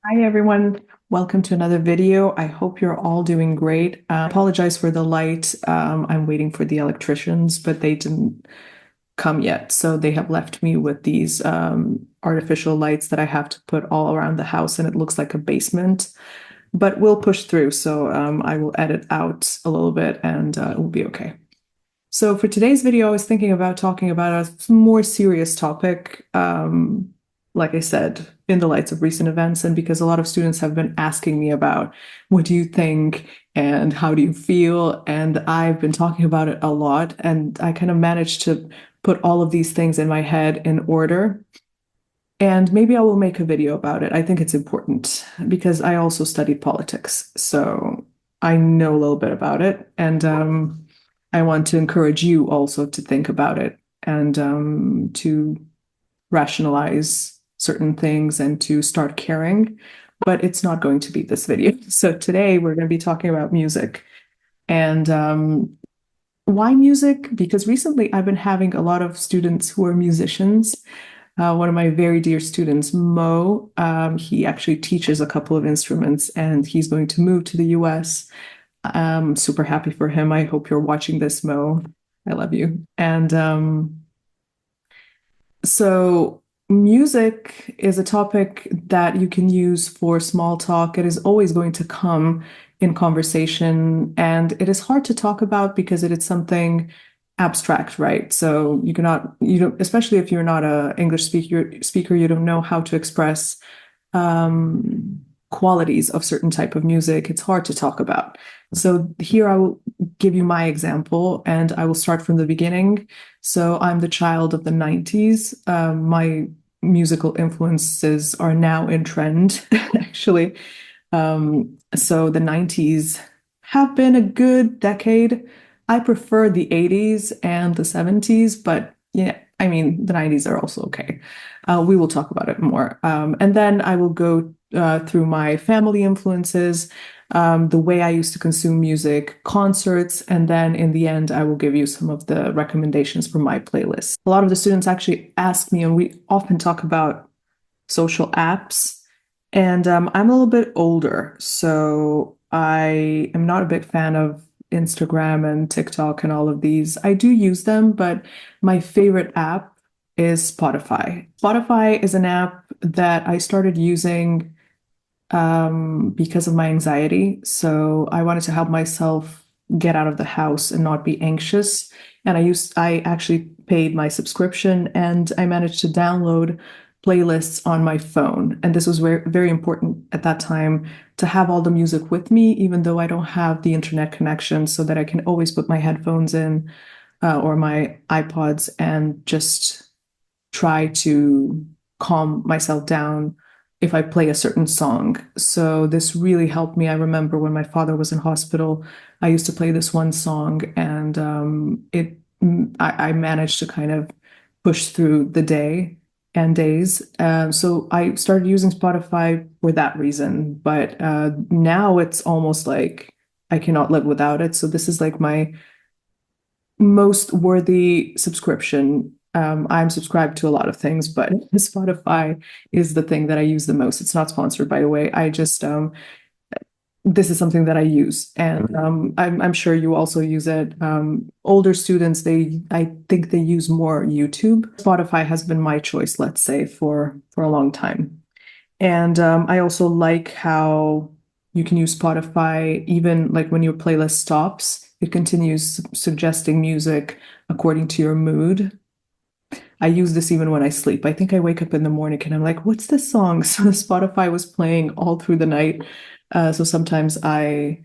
Hi everyone, welcome to another video. I hope you're all doing great. I apologize for the light. I'm waiting for the electricians, but they didn't come yet. So they have left me with these artificial lights that I have to put all around the house, and it looks like a basement, but we'll push through. So I will edit out a little bit and it will be okay. So for today's video, I was thinking about talking about a more serious topic, like I said, in the lights of recent events, and because a lot of students have been asking me about what do you think and how do you feel, and I've been talking about it a lot, and I kind of managed to put all of these things in my head in order. And maybe I will make a video about it. I think it's important because I also studied politics, so I know a little bit about it, and I want to encourage you also to think about it and to rationalize certain things and to start caring. But it's not going to be this video. So today we're going to be talking about music. And why music? Because recently I've been having a lot of students who are musicians. One of my very dear students, Mo, he actually teaches a couple of instruments and he's going to move to the US. I'm super happy for him. I hope you're watching this, Mo. I love you. And so, music is a topic that you can use for small talk. It is always going to come in conversation, and it is hard to talk about because it is something abstract, right? So you don't, especially if you're not a English speaker, you don't know how to express qualities of certain type of music. It's hard to talk about. So here I will give you my example, and I will start from the beginning. So I'm the child of the 90s. My musical influences are now in trend, actually. So the 90s have been a good decade. I prefer the 80s and the 70s, but yeah, I mean, the 90s are also okay. We will talk about it more. And then I will go through my family influences, the way I used to consume music, concerts, and then in the end, I will give you some of the recommendations for my playlist. A lot of the students actually ask me, and we often talk about social apps. And I'm a little bit older, so I am not a big fan of Instagram and TikTok and all of these. I do use them, but my favorite app is Spotify. Spotify is an app that I started using because of my anxiety. So I wanted to help myself get out of the house and not be anxious. And I actually paid my subscription and I managed to download playlists on my phone. And this was very, very important at that time to have all the music with me, even though I don't have the internet connection, so that I can always put my headphones in or my iPods and just try to calm myself down if I play a certain song. So this really helped me. I remember when my father was in hospital, I used to play this one song, and I managed to kind of push through the day and days. So I started using Spotify for that reason. But now it's almost like I cannot live without it. So this is like my most worthy subscription. I'm subscribed to a lot of things, but Spotify is the thing that I use the most. It's not sponsored, by the way. I just this is something that I use, and I'm sure you also use it. Older students, I think they use more YouTube. Spotify has been my choice, let's say, for a long time. And I also like how you can use Spotify even like when your playlist stops, it continues suggesting music according to your mood. I use this even when I sleep. I think I wake up in the morning and I'm like, what's this song? So Spotify was playing all through the night. So sometimes I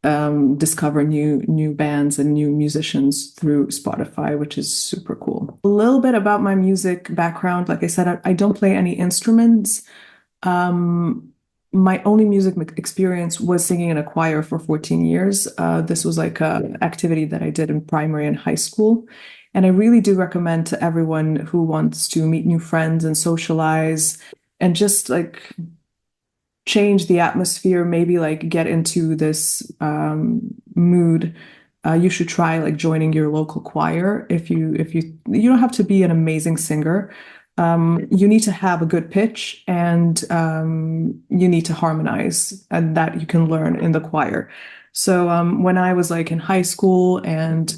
discover new bands and new musicians through Spotify, which is super cool. A little bit about my music background. Like I said, I don't play any instruments. Um, my only music experience was singing in a choir for 14 years. This was like an activity that I did in primary and high school. And I really do recommend to everyone who wants to meet new friends and socialize and just like change the atmosphere, maybe like get into this mood. You should try like joining your local choir if you don't have to be an amazing singer, You need to have a good pitch, and you need to harmonize, and that you can learn in the choir. So when I was like in high school and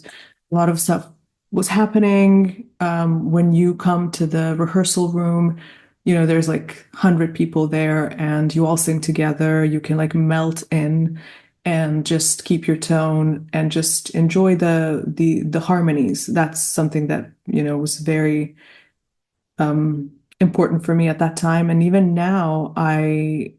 a lot of stuff was happening, when you come to the rehearsal room, there's like 100 people there and you all sing together. You can like melt in and just keep your tone and just enjoy the harmonies. That's something that, was very important for me at that time. And even now, I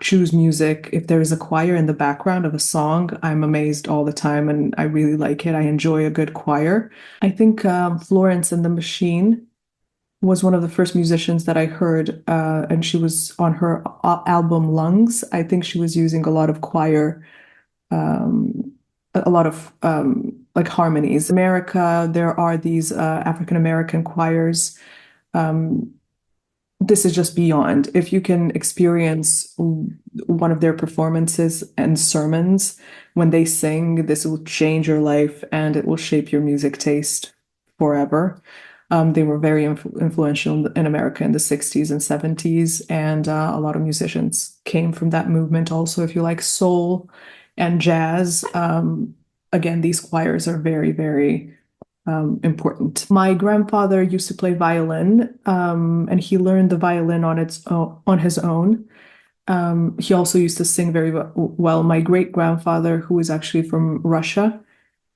choose music. If there is a choir in the background of a song, I'm amazed all the time and I really like it. I enjoy a good choir. I think Florence and the Machine was one of the first musicians that I heard, and she was on her album Lungs. I think she was using a lot of choir, um, a lot of like harmonies. America, there are these African American choirs. Um, this is just beyond. If you can experience one of their performances and sermons when they sing, this will change your life and it will shape your music taste forever. They were very influential in America in the 60s and 70s, and a lot of musicians came from that movement. Also, if you like soul and jazz, again, these choirs are very, very important. My grandfather used to play violin, and he learned the violin on his own. He also used to sing very well. My great grandfather, who is actually from Russia,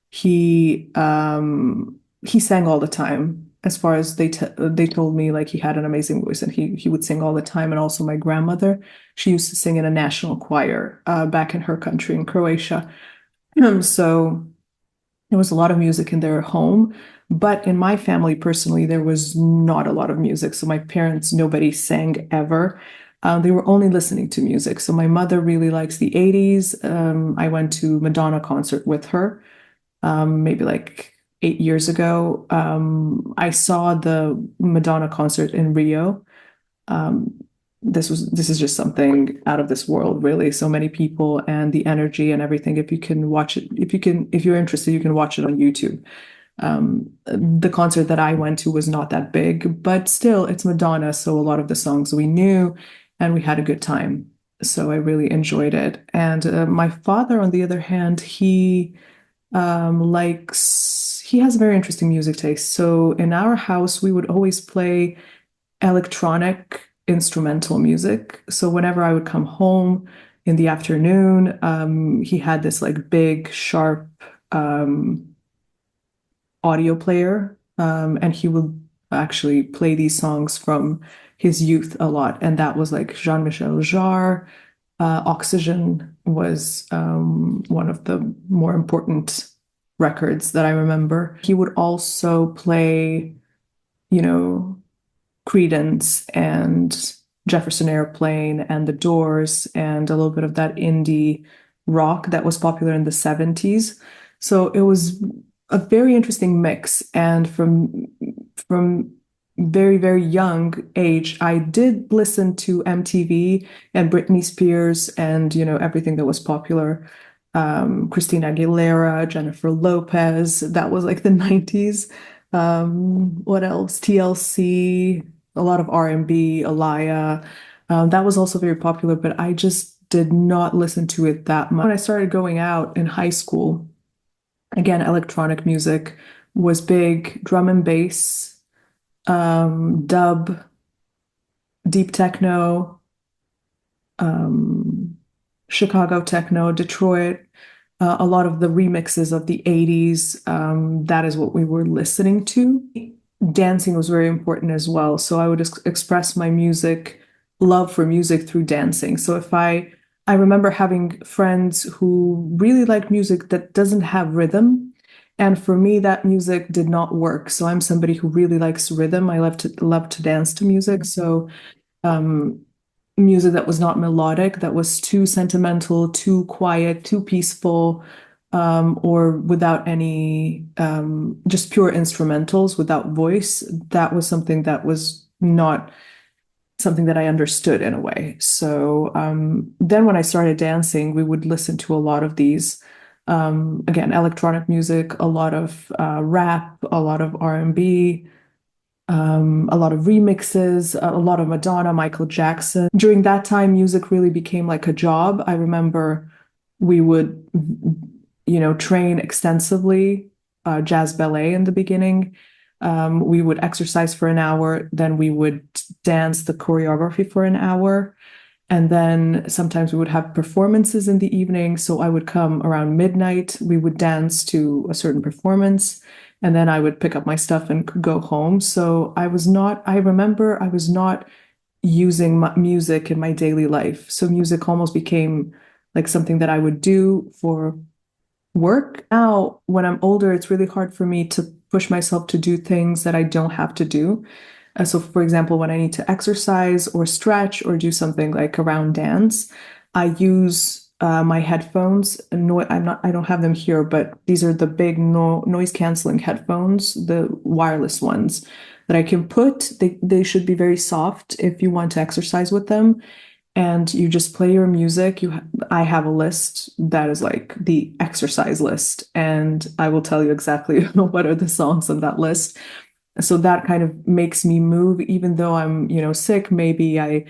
he sang all the time. As far as they told me, like he had an amazing voice, and he would sing all the time. And also my grandmother, she used to sing in a national choir back in her country in Croatia. So there was a lot of music in their home, but in my family personally, there was not a lot of music. So my parents, nobody sang ever. They were only listening to music. So my mother really likes the 80s. I went to Madonna concert with her, maybe like 8 years ago. I saw the Madonna concert in Rio. Um, this is just something out of this world, really. So many people and the energy and everything. If you can watch it, if you're interested, you can watch it on YouTube. The concert that I went to was not that big, but still, it's Madonna, so a lot of the songs we knew, and we had a good time. So I really enjoyed it. And my father, on the other hand, he has a very interesting music taste. So in our house, we would always play electronic instrumental music. So whenever I would come home in the afternoon, he had this like big, sharp audio player, and he would actually play these songs from his youth a lot. And that was like Jean-Michel Jarre. Oxygen was one of the more important records that I remember. He would also play, you know, Creedence and Jefferson Airplane and The Doors and a little bit of that indie rock that was popular in the 70s. So it was a very interesting mix. And from very, very young age, I did listen to MTV and Britney Spears and, everything that was popular. Christina Aguilera, Jennifer Lopez, that was like the 90s. What else? TLC, a lot of R&B, Alaya. That was also very popular, but I just did not listen to it that much. When I started going out in high school, again, electronic music was big, drum and bass, dub, deep techno, Chicago techno, Detroit, a lot of the remixes of the 80s. That is what we were listening to. Dancing was very important as well. So I would express my love for music through dancing. So I remember having friends who really like music that doesn't have rhythm. And for me, that music did not work. So I'm somebody who really likes rhythm. I love to dance to music. So um, music that was not melodic, that was too sentimental, too quiet, too peaceful, or without any, just pure instrumentals without voice. That was something that was not something that I understood in a way. So then when I started dancing, we would listen to a lot of these, again, electronic music, a lot of rap, a lot of R&B, a lot of remixes, a lot of Madonna, Michael Jackson. During that time, music really became like a job. I remember we would, train extensively, jazz ballet in the beginning. We would exercise for an hour, then we would dance the choreography for an hour. And then sometimes we would have performances in the evening. So I would come around midnight. We would dance to a certain performance. And then I would pick up my stuff and go home. So I remember I was not using music in my daily life. So music almost became like something that I would do for work. Now, when I'm older, it's really hard for me to push myself to do things that I don't have to do. So, for example, when I need to exercise or stretch or do something like around dance, I use my headphones. No, I don't have them here, but these are the big noise canceling headphones, the wireless ones that I can put. They should be very soft if you want to exercise with them, and you just play your music. I have a list that is like the exercise list, and I will tell you exactly what are the songs on that list. So that kind of makes me move, even though I'm, sick. Maybe I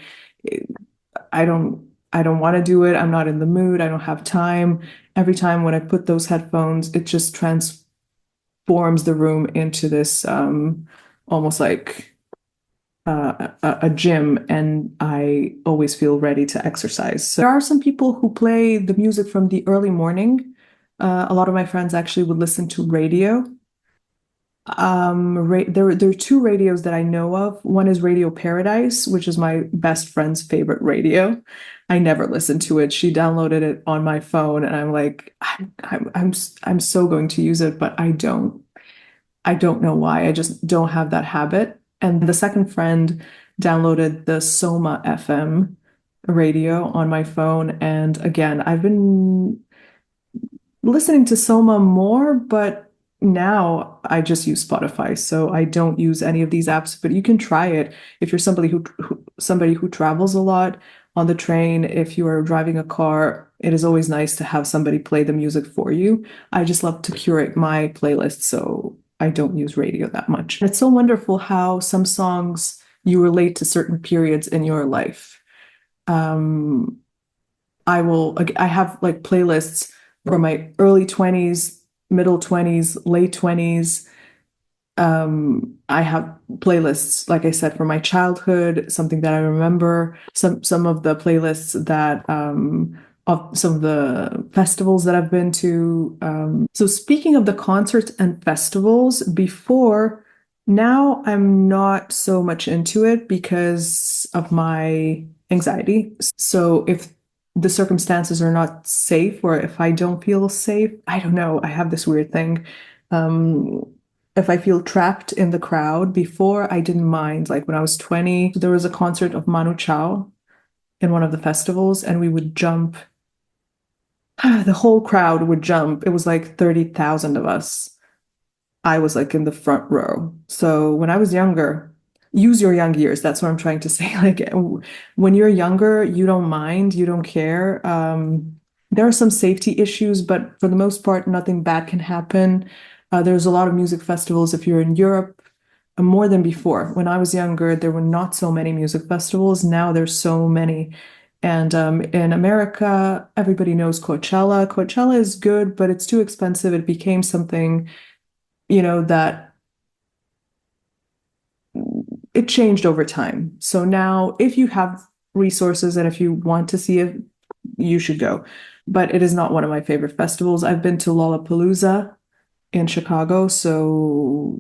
don't want to do it. I'm not in the mood. I don't have time. Every time when I put those headphones, it just transforms the room into this almost like a gym, and I always feel ready to exercise. So there are some people who play the music from the early morning. A lot of my friends actually would listen to radio. There are two radios that I know of. One is Radio Paradise, which is my best friend's favorite radio. I never listened to it. She downloaded it on my phone, and I'm like, I'm so going to use it, but I don't. I don't know why. I just don't have that habit. And the second friend downloaded the Soma FM radio on my phone. And again, I've been listening to Soma more, but now I just use Spotify. So I don't use any of these apps, but you can try it if you're somebody who travels a lot on the train. If you are driving a car, it is always nice to have somebody play the music for you. I just love to curate my playlist, so I don't use radio that much. It's so wonderful how some songs you relate to certain periods in your life. Um, I have like playlists for my early 20s, middle 20s, late 20s. I have playlists, like I said, for my childhood, something that I remember, some of the playlists that of some of the festivals that I've been to. So speaking of the concerts and festivals, now I'm not so much into it because of my anxiety. So if the circumstances are not safe, or if I don't feel safe, I don't know. I have this weird thing. Um, if I feel trapped in the crowd, before I didn't mind. Like when I was 20, there was a concert of Manu Chao in one of the festivals, and we would jump. The whole crowd would jump. It was like 30,000 of us. I was like in the front row. So when I was younger, use your young years. That's what I'm trying to say. Like when you're younger, you don't mind, you don't care. There are some safety issues, but for the most part, nothing bad can happen. There's a lot of music festivals if you're in Europe, more than before. When I was younger, there were not so many music festivals. Now there's so many. And in America, everybody knows Coachella. Coachella is good, but it's too expensive. It became something, that it changed over time. So now, if you have resources and if you want to see it, you should go. But it is not one of my favorite festivals. I've been to Lollapalooza in Chicago, so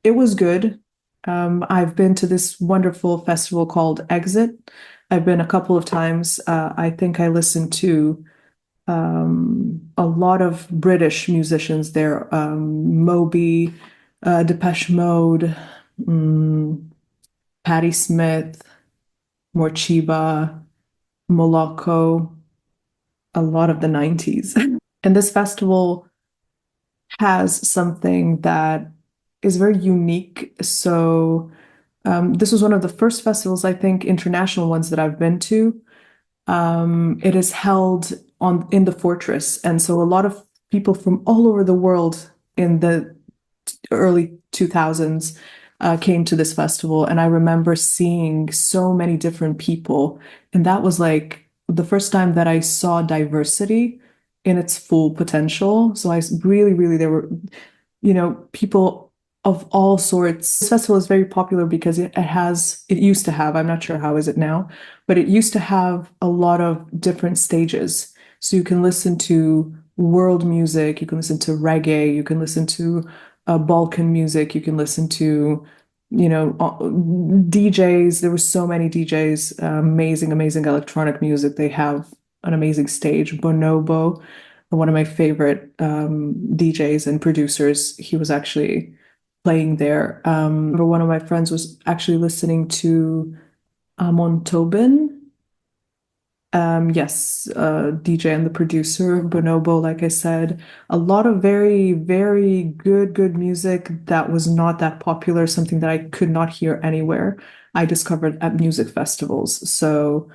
it was good. I've been to this wonderful festival called Exit. I've been a couple of times. I think I listened to a lot of British musicians there, Moby, Depeche Mode, Patti Smith, Morcheeba, Moloko, a lot of the 90s. And this festival has something that is very unique. So this was one of the first festivals, I think, international ones that I've been to. It is held in the Fortress, and so a lot of people from all over the world in the early 2000s came to this festival, and I remember seeing so many different people, and that was like the first time that I saw diversity in its full potential. So I really, really, there were, people of all sorts. This festival is very popular because it used to have, I'm not sure how is it now, but it used to have a lot of different stages. So you can listen to world music, you can listen to reggae, you can listen to Balkan music, you can listen to, DJs. There were so many DJs, amazing, amazing electronic music. They have an amazing stage. Bonobo, one of my favorite DJs and producers, he was actually playing there. But one of my friends was actually listening to Amon Tobin. Yes, DJ and the producer, Bonobo, like I said, a lot of very, very good music that was not that popular, something that I could not hear anywhere. I discovered at music festivals. So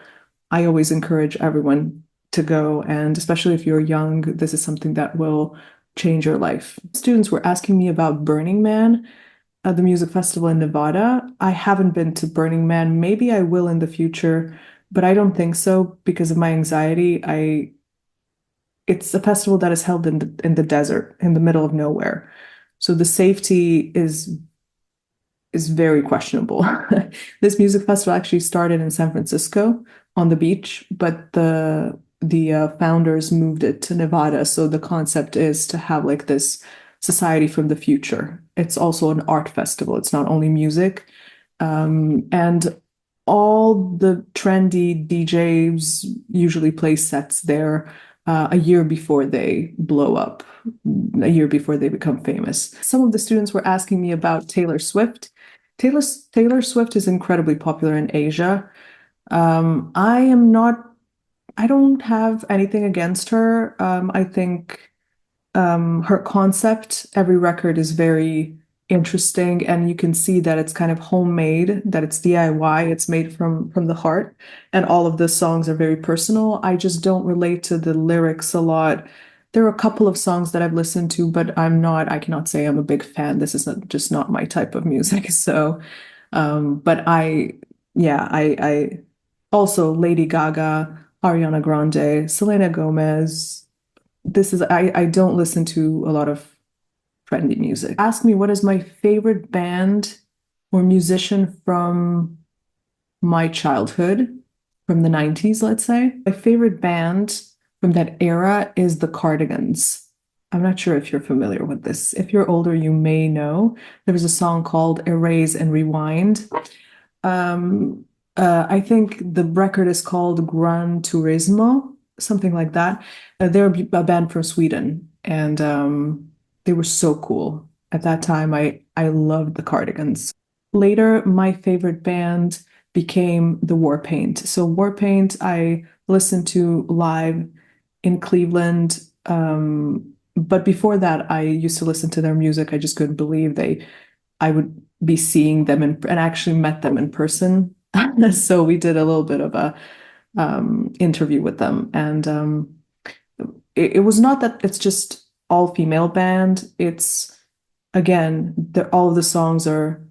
I always encourage everyone to go, and especially if you're young, this is something that will change your life. Students were asking me about Burning Man, the music festival in Nevada. I haven't been to Burning Man. Maybe I will in the future, but I don't think so because of my anxiety. It's a festival that is held in the desert, in the middle of nowhere. So the safety is very questionable. This music festival actually started in San Francisco on the beach, but the founders moved it to Nevada. So the concept is to have like this society from the future. It's also an art festival. It's not only music. And all the trendy DJs usually play sets there a year before they blow up, a year before they become famous. Some of the students were asking me about Taylor Swift. Taylor Swift is incredibly popular in Asia. I am not, I don't have anything against her. I think her concept, every record is very interesting, and you can see that it's kind of homemade, that it's DIY, it's made from the heart, and all of the songs are very personal. I just don't relate to the lyrics a lot. There are a couple of songs that I've listened to, but I cannot say I'm a big fan. This is just not my type of music. So, but yeah, I also Lady Gaga, Ariana Grande, Selena Gomez. I don't listen to a lot of trendy music. Ask me what is my favorite band or musician from my childhood, from the 90s, let's say. My favorite band from that era is the Cardigans. I'm not sure if you're familiar with this. If you're older, you may know. There was a song called Erase and Rewind. I think the record is called Gran Turismo, something like that. They're a band from Sweden, and they were so cool. At that time, I loved the Cardigans. Later, my favorite band became the Warpaint. So Warpaint, I listened to live in Cleveland. But before that, I used to listen to their music. I just couldn't believe I would be seeing them and actually met them in person. So we did a little bit of a interview with them, and it was not that it's just all female band. It's again, all of the songs are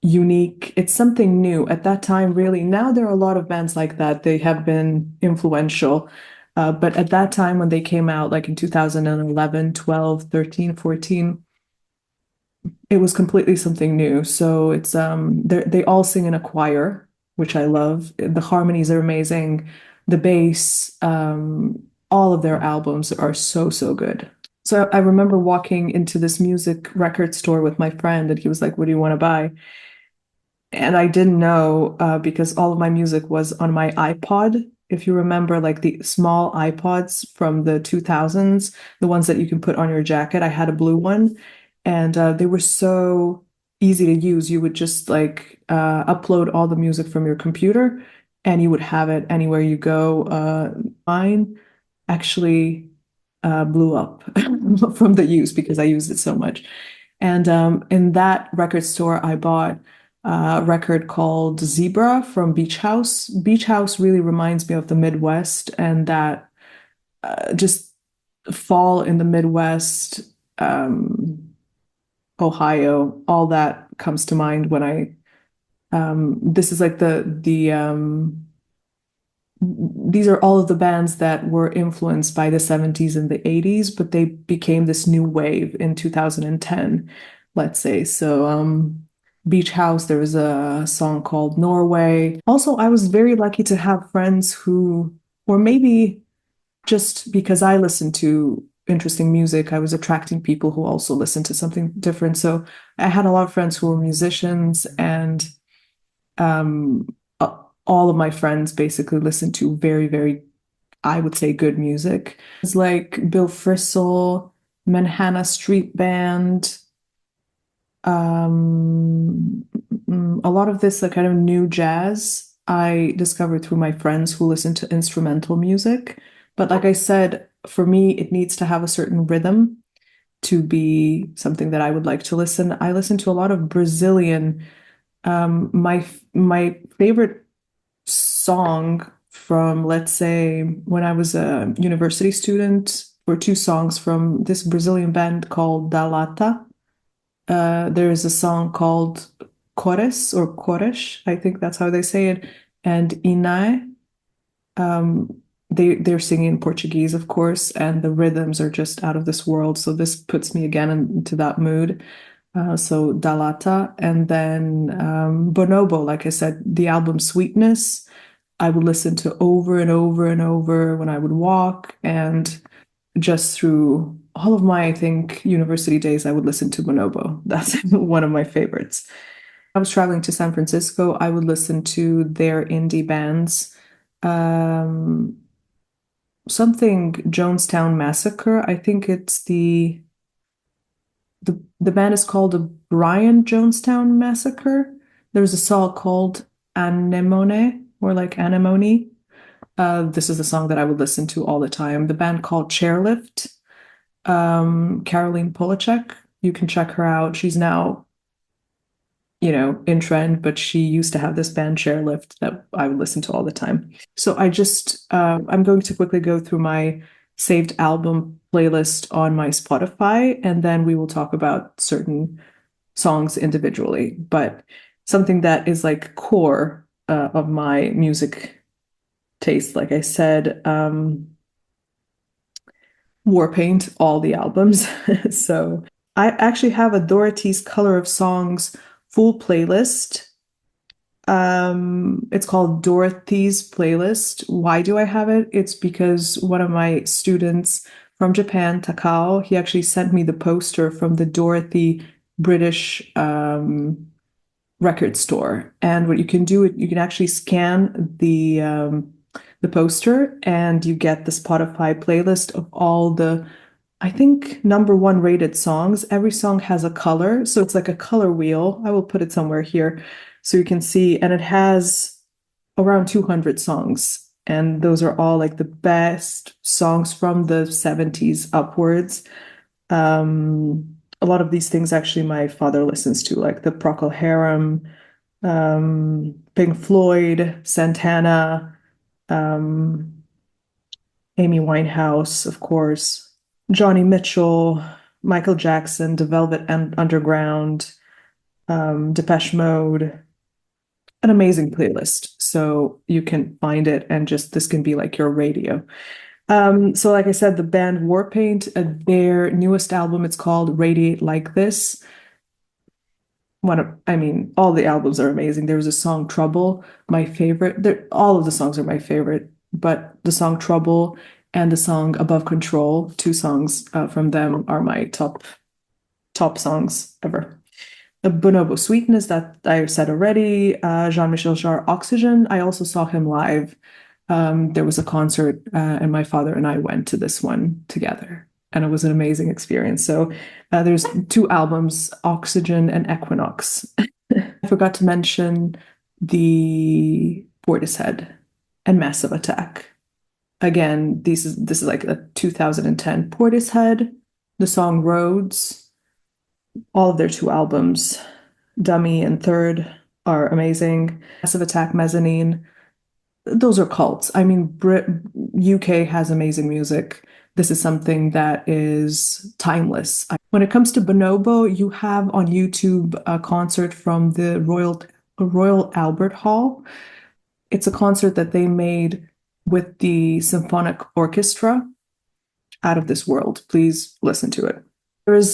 unique. It's something new at that time, really. Now there are a lot of bands like that. They have been influential. But at that time when they came out, like in 2011, 12, 13, 14, it was completely something new. So it's they all sing in a choir, which I love. The harmonies are amazing. The bass, all of their albums are so good. So I remember walking into this music record store with my friend, and he was like, "What do you want to buy?" And I didn't know because all of my music was on my iPod. If you remember, like the small iPods from the 2000s, the ones that you can put on your jacket, I had a blue one, and they were so easy to use. You would just like upload all the music from your computer, and you would have it anywhere you go. Mine actually blew up from the use because I used it so much. And in that record store, I bought a record called Zebra from Beach House. Beach House really reminds me of the Midwest, and that just fall in the Midwest. Ohio, all that comes to mind when I this is like the these are all of the bands that were influenced by the 70s and the 80s, but they became this new wave in 2010, let's say. So Beach House, there was a song called Norway. Also, I was very lucky to have friends who, or maybe just because I listened to interesting music, I was attracting people who also listened to something different. So I had a lot of friends who were musicians, and um, all of my friends basically listened to very, very, I would say, good music. It's like Bill Frisell, Manhattan Street Band, a lot of this like kind of new jazz I discovered through my friends who listen to instrumental music. But like I said, for me, it needs to have a certain rhythm to be something that I would like to listen. I listen to a lot of Brazilian. My favorite song from, let's say, when I was a university student were two songs from this Brazilian band called Da Lata. There is a song called Chores or Chores, I think that's how they say it, and Inai. They're singing in Portuguese, of course, and the rhythms are just out of this world. So this puts me again into that mood. So Dalata, and then Bonobo, like I said, the album Sweetness, I would listen to over and over and over when I would walk, and just through all of my, I think, university days, I would listen to Bonobo. That's one of my favorites. I was traveling to San Francisco, I would listen to their indie bands. Um, Something Jonestown Massacre. I think it's the band is called the Brian Jonestown Massacre. There's a song called Anemone, or like Anemone. This is a song that I would listen to all the time. The band called Chairlift. Caroline Polachek. You can check her out. She's now, in trend, but she used to have this band Chairlift that I would listen to all the time. So I'm going to quickly go through my saved album playlist on my Spotify, and then we will talk about certain songs individually. But something that is like core of my music taste, like I said, Warpaint, all the albums. So I actually have a Dorothy's Color of Songs full playlist. It's called Dorothy's Playlist. Why do I have it? It's because one of my students from Japan, Takao, he actually sent me the poster from the Dorothy British record store. And what you can do, you can actually scan the poster, and you get the Spotify playlist of all the, I think, number one rated songs. Every song has a color, so it's like a color wheel. I will put it somewhere here so you can see, and it has around 200 songs, and those are all like the best songs from the 70s upwards. A lot of these things actually my father listens to, like the Procol Harum, Pink Floyd, Santana, um, Amy Winehouse, of course, Johnny Mitchell, Michael Jackson, The Velvet Underground, Depeche Mode. An amazing playlist. So you can find it, and just this can be like your radio. So like I said, the band Warpaint, their newest album, it's called Radiate Like This. All the albums are amazing. There was a song Trouble, my favorite. All of the songs are my favorite, but the song Trouble and the song Above Control, two songs from them are my top songs ever. Bonobo Sweetness, that I said already. Jean-Michel Jarre, Oxygen. I also saw him live. There was a concert, and my father and I went to this one together, and it was an amazing experience. So there's two albums, Oxygen and Equinox. I forgot to mention the Portishead and Massive Attack. Again, this is like a 2010 Portishead. The song Roads. All of their two albums, Dummy and Third, are amazing. Massive Attack, Mezzanine, those are cults. UK has amazing music. This is something that is timeless. When it comes to bonobo, you have on YouTube a concert from the Royal Albert Hall. It's a concert that they made with the symphonic orchestra. Out of this world. Please listen to it. There is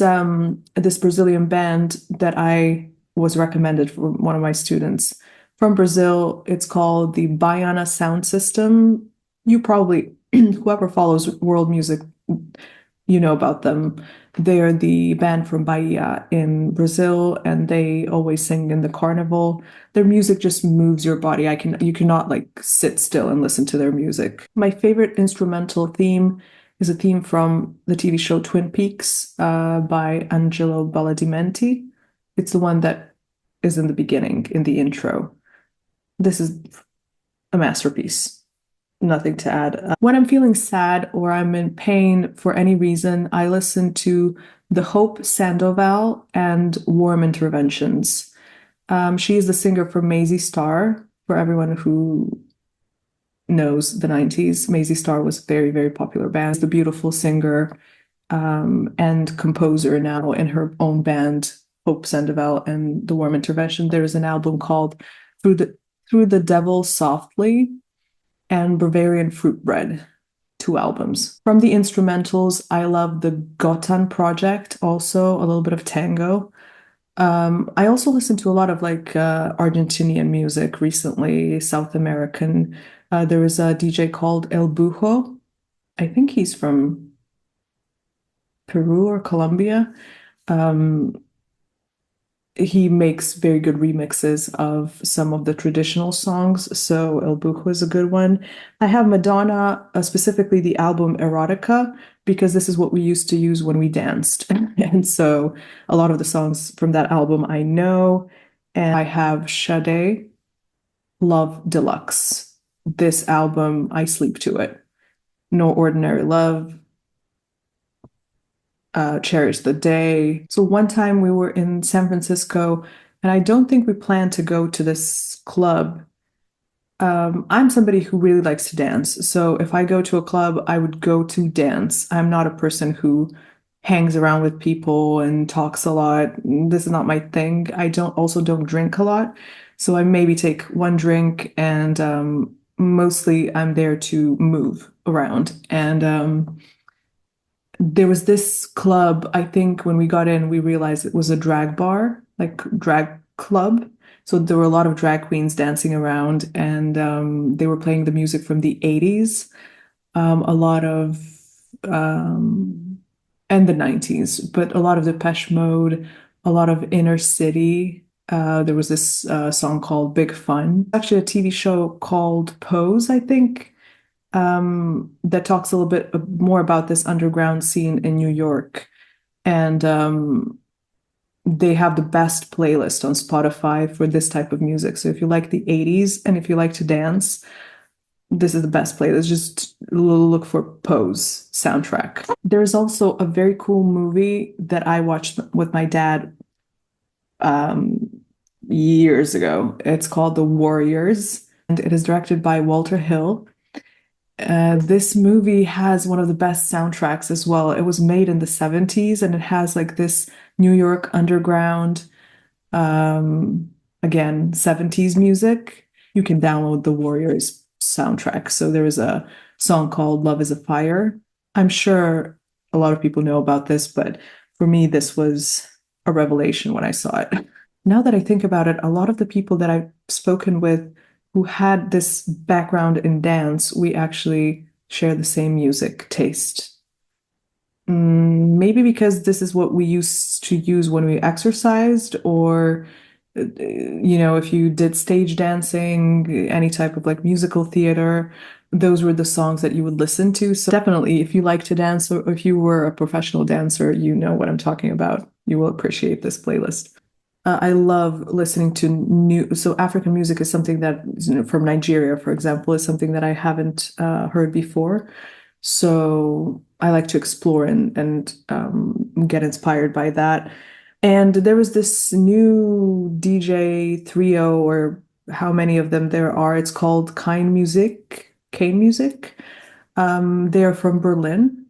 this Brazilian band that I was recommended from one of my students from Brazil. It's called the Baiana Sound System. You probably, whoever follows world music, you know about them. They're the band from Bahia in Brazil, and they always sing in the carnival. Their music just moves your body. You cannot like sit still and listen to their music. My favorite instrumental theme is a theme from the TV show Twin Peaks by Angelo Badalamenti. It's the one that is in the beginning, in the intro. This is a masterpiece. Nothing to add. When I'm feeling sad or I'm in pain for any reason, I listen to the Hope Sandoval and Warm Interventions. She is the singer for Maisie Starr. For everyone who knows the 90s, Maisie Starr was a very, very popular band. The beautiful singer and composer now in her own band, Hope Sandoval and the Warm Intervention. There's an album called Through the Devil Softly and Bavarian Fruit Bread, 2 albums. From the instrumentals, I love the Gotan Project, also a little bit of tango. I also listen to a lot of like Argentinian music recently, South American. There is a DJ called El Bujo. I think he's from Peru or Colombia. Um, he makes very good remixes of some of the traditional songs, so El Bujo is a good one. I have Madonna, specifically the album Erotica, because this is what we used to use when we danced. And so a lot of the songs from that album I know. And I have Sade, Love Deluxe. This album, I sleep to it. No Ordinary Love, Cherish the Day. So one time we were in San Francisco, and I don't think we planned to go to this club. I'm somebody who really likes to dance. So if I go to a club, I would go to dance. I'm not a person who hangs around with people and talks a lot. This is not my thing. I don't drink a lot. So I maybe take one drink and mostly I'm there to move around. And there was this club, I think when we got in, we realized it was a drag bar, like drag club. So there were a lot of drag queens dancing around, and they were playing the music from the 80s, a lot of, and the 90s, but a lot of Depeche Mode, a lot of Inner City. There was this song called Big Fun. Actually, a TV show called Pose, I think, that talks a little bit more about this underground scene in New York. And they have the best playlist on Spotify for this type of music. So if you like the 80s and if you like to dance, this is the best playlist. Just look for Pose soundtrack. There's also a very cool movie that I watched with my dad years ago. It's called The Warriors, and it is directed by Walter Hill. This movie has one of the best soundtracks as well. It was made in the 70s and it has like this New York underground, again, 70s music. You can download the Warriors soundtrack. So there is a song called Love is a Fire. I'm sure a lot of people know about this, but for me, this was a revelation when I saw it. Now that I think about it, a lot of the people that I've spoken with who had this background in dance, we actually share the same music taste. Maybe because this is what we used to use when we exercised, or if you did stage dancing, any type of like musical theater, those were the songs that you would listen to. So definitely, if you like to dance or if you were a professional dancer, you know what I'm talking about. You will appreciate this playlist. I love listening to so African music is something that, from Nigeria, for example, is something that I haven't heard before. So I like to explore and get inspired by that. And there was this new DJ trio, or how many of them there are. It's called Kane Music. They are from Berlin.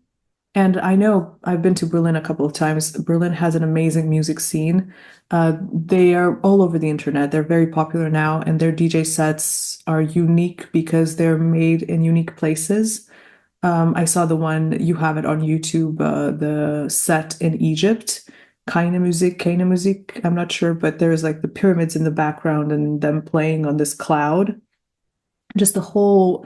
And I know I've been to Berlin a couple of times. Berlin has an amazing music scene. They are all over the internet. They're very popular now, and their DJ sets are unique because they're made in unique places. I saw the one you have it on YouTube, the set in Egypt, Keine Musik. I'm not sure, but there's like the pyramids in the background and them playing on this cloud. Just the whole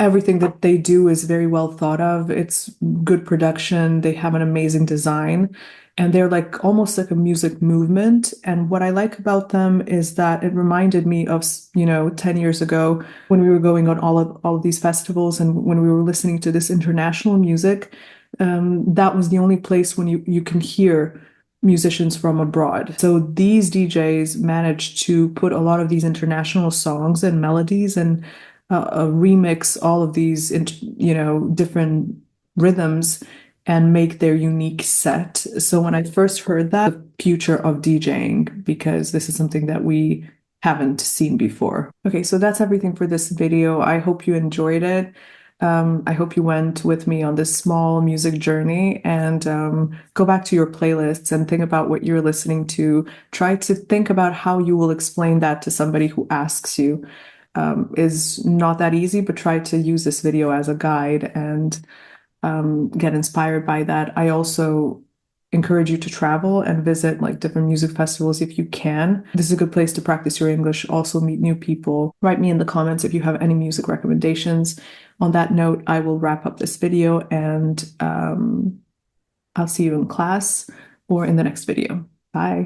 everything that they do is very well thought of. It's good production. They have an amazing design, and they're like almost like a music movement. And what I like about them is that it reminded me of, 10 years ago when we were going on all of these festivals and when we were listening to this international music. That was the only place when you can hear musicians from abroad. So these DJs managed to put a lot of these international songs and melodies and remix all of these, different rhythms and make their unique set. So when I first heard that, the future of DJing, because this is something that we haven't seen before. Okay, so that's everything for this video. I hope you enjoyed it. I hope you went with me on this small music journey and go back to your playlists and think about what you're listening to. Try to think about how you will explain that to somebody who asks you. Is not that easy, but try to use this video as a guide and get inspired by that. I also encourage you to travel and visit like different music festivals if you can. This is a good place to practice your English, also meet new people. Write me in the comments if you have any music recommendations. On that note, I will wrap up this video and I'll see you in class or in the next video. Bye.